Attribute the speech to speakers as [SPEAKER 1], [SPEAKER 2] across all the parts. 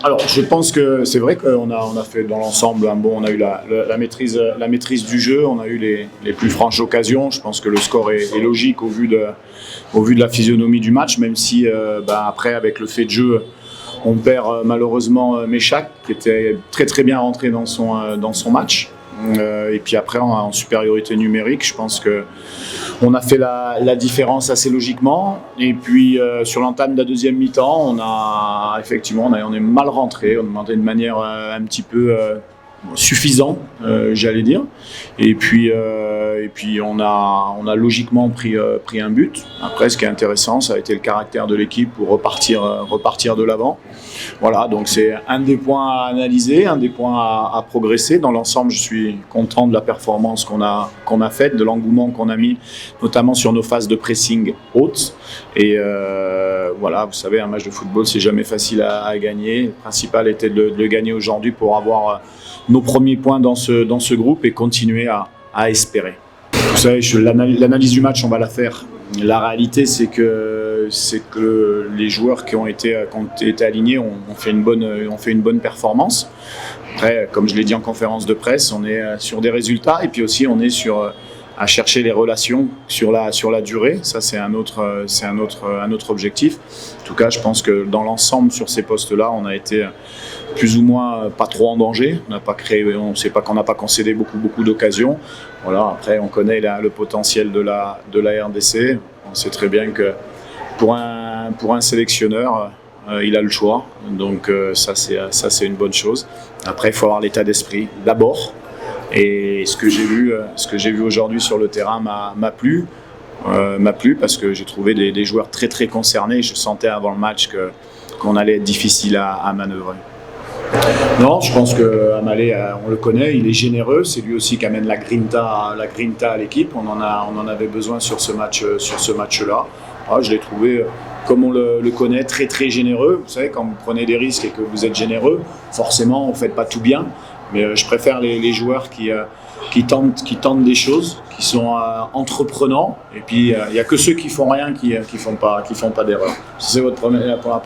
[SPEAKER 1] Alors, je pense que c'est vrai qu'on a fait dans l'ensemble on a eu la maîtrise du jeu, on a eu les plus franches occasions. Je pense que le score est logique au vu de la physionomie du match, même si après, avec le fait de jeu, on perd malheureusement Méchac, qui était très très bien rentré dans son match. Et puis après, en supériorité numérique, je pense qu'on a fait la différence assez logiquement. Et puis sur l'entame de la deuxième mi-temps, on est mal rentré, on demandait de manière un petit peu suffisant, j'allais dire. Et puis on a logiquement pris un but. Après, ce qui est intéressant, ça a été le caractère de l'équipe pour repartir de l'avant. Voilà, donc c'est un des points à analyser, un des points à progresser. Dans l'ensemble, je suis content de la performance qu'on a faite, de l'engouement qu'on a mis, notamment sur nos phases de pressing hautes. Et voilà, vous savez, un match de football, c'est jamais facile à gagner. Le principal était de le gagner aujourd'hui pour avoir nos premiers points dans ce groupe et continuer à espérer. Vous savez, l'analyse du match, on va la faire. La réalité, c'est que les joueurs qui ont été alignés ont fait une bonne performance. Après, comme je l'ai dit en conférence de presse, on est sur des résultats et puis aussi on est à chercher les relations sur la durée. Ça, c'est un autre objectif. En tout cas, je pense que dans l'ensemble, sur ces postes-là, on a été plus ou moins pas trop en danger. On sait pas qu'on n'a pas concédé beaucoup d'occasions. Voilà. Après, on connaît le potentiel de la RDC. On sait très bien que pour un sélectionneur, il a le choix. Donc ça, c'est une bonne chose. Après, il faut avoir l'état d'esprit d'abord. Et ce que j'ai vu aujourd'hui sur le terrain m'a plu parce que j'ai trouvé des joueurs très très concernés. Je sentais avant le match qu'on allait être difficile à manœuvrer. Non, je pense que Amalé, on le connaît, il est généreux. C'est lui aussi qui amène la grinta à l'équipe. On en avait besoin sur ce match-là. Je l'ai trouvé, comme on le connaît, très très généreux. Vous savez, quand vous prenez des risques et que vous êtes généreux, forcément, on ne fait pas tout bien. Mais je préfère les joueurs qui tentent des choses, qui sont entreprenants. Et puis, il n'y a que ceux qui font rien qui font pas d'erreur. C'est pour la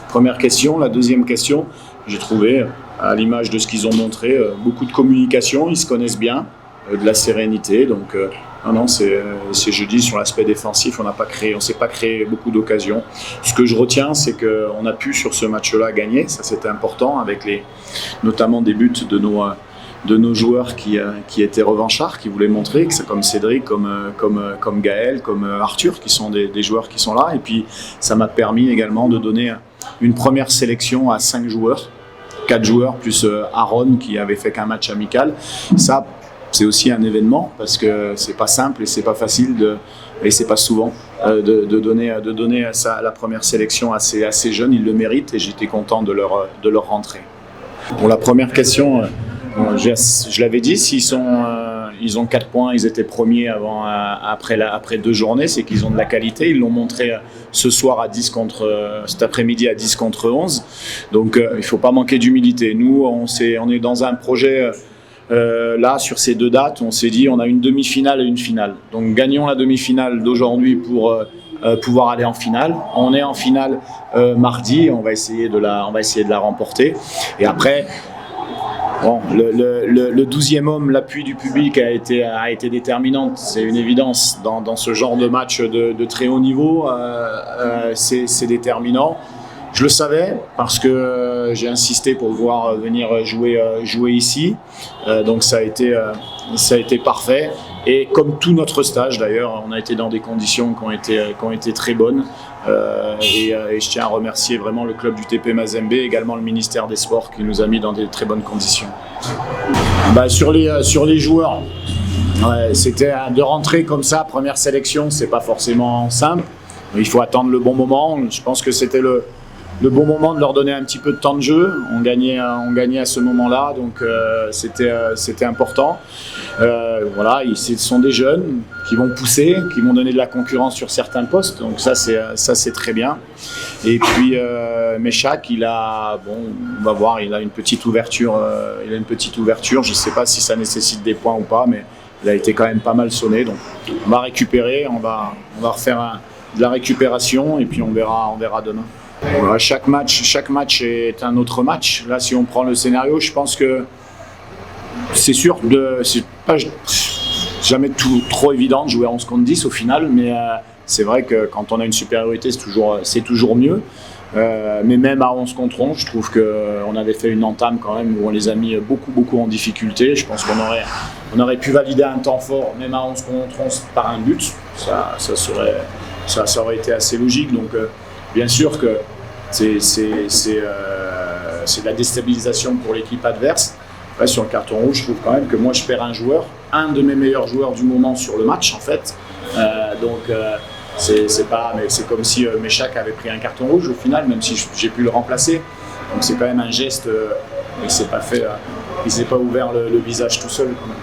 [SPEAKER 1] première question. La deuxième question, j'ai trouvé, à l'image de ce qu'ils ont montré, beaucoup de communication. Ils se connaissent bien, de la sérénité. Donc, non, c'est jeudi sur l'aspect défensif. On s'est pas créé beaucoup d'occasions. Ce que je retiens, c'est qu'on a pu sur ce match-là gagner. Ça, c'était important avec notamment des buts de nos joueurs qui étaient revanchards, qui voulaient montrer que c'est comme Cédric, comme Gaël, comme Arthur, qui sont des joueurs qui sont là. Et puis, ça m'a permis également de donner une première sélection à 5 joueurs, 4 joueurs plus Aaron qui avait fait qu'un match amical. Ça, c'est aussi un événement parce que c'est pas simple et c'est pas facile et c'est pas souvent de donner la première sélection à ces jeunes. Ils le méritent et j'étais content de leur rentrée. Pour la première question, je l'avais dit, ils ont 4 points, ils étaient premiers après 2 journées, c'est qu'ils ont de la qualité. Ils l'ont montré ce soir cet après-midi à 10 contre 11. Donc il ne faut pas manquer d'humilité. Nous, on est dans un projet, là, sur ces 2 dates, on s'est dit on a une demi-finale et une finale. Donc gagnons la demi-finale d'aujourd'hui pour pouvoir aller en finale. On est en finale mardi, on va essayer de la remporter. Et après, bon, le 12e homme, l'appui du public a été déterminant, c'est une évidence dans ce genre de match de très haut niveau, c'est déterminant. Je le savais parce que j'ai insisté pour pouvoir venir jouer ici, donc ça a été parfait. Et comme tout notre stage d'ailleurs, on a été dans des conditions qui ont été très bonnes. Et je tiens à remercier vraiment le club du TP Mazembe et également le ministère des Sports qui nous a mis dans des très bonnes conditions. Sur les joueurs, c'était de rentrer comme ça, première sélection, c'est pas forcément simple. Il faut attendre le bon moment. Je pense que c'était le bon moment de leur donner un petit peu de temps de jeu. On gagnait à ce moment-là, donc c'était important. Voilà, ce sont des jeunes qui vont pousser, qui vont donner de la concurrence sur certains postes, donc ça c'est très bien. Et puis Méchac, on va voir, il a une petite ouverture. Je ne sais pas si ça nécessite des points ou pas, mais il a été quand même pas mal sonné. Donc on va récupérer, on va refaire de la récupération et puis on verra demain. Voilà, chaque match est un autre match. Là, si on prend le scénario, je pense que c'est sûr, c'est pas jamais trop évident de jouer 11 contre 10 au final, mais c'est vrai que quand on a une supériorité, c'est toujours mieux. Mais même à 11 contre 11, je trouve qu'on avait fait une entame quand même où on les a mis beaucoup en difficulté. Je pense qu'on aurait pu valider un temps fort, même à 11 contre 11, par un but. Ça aurait été assez logique. Donc, bien sûr que c'est de la déstabilisation pour l'équipe adverse. Après, sur le carton rouge, je trouve quand même que moi, je perds un de mes meilleurs joueurs du moment sur le match, en fait. C'est comme si Méchac avait pris un carton rouge au final, même si j'ai pu le remplacer. Donc c'est quand même un geste, il s'est pas ouvert le visage tout seul quand même.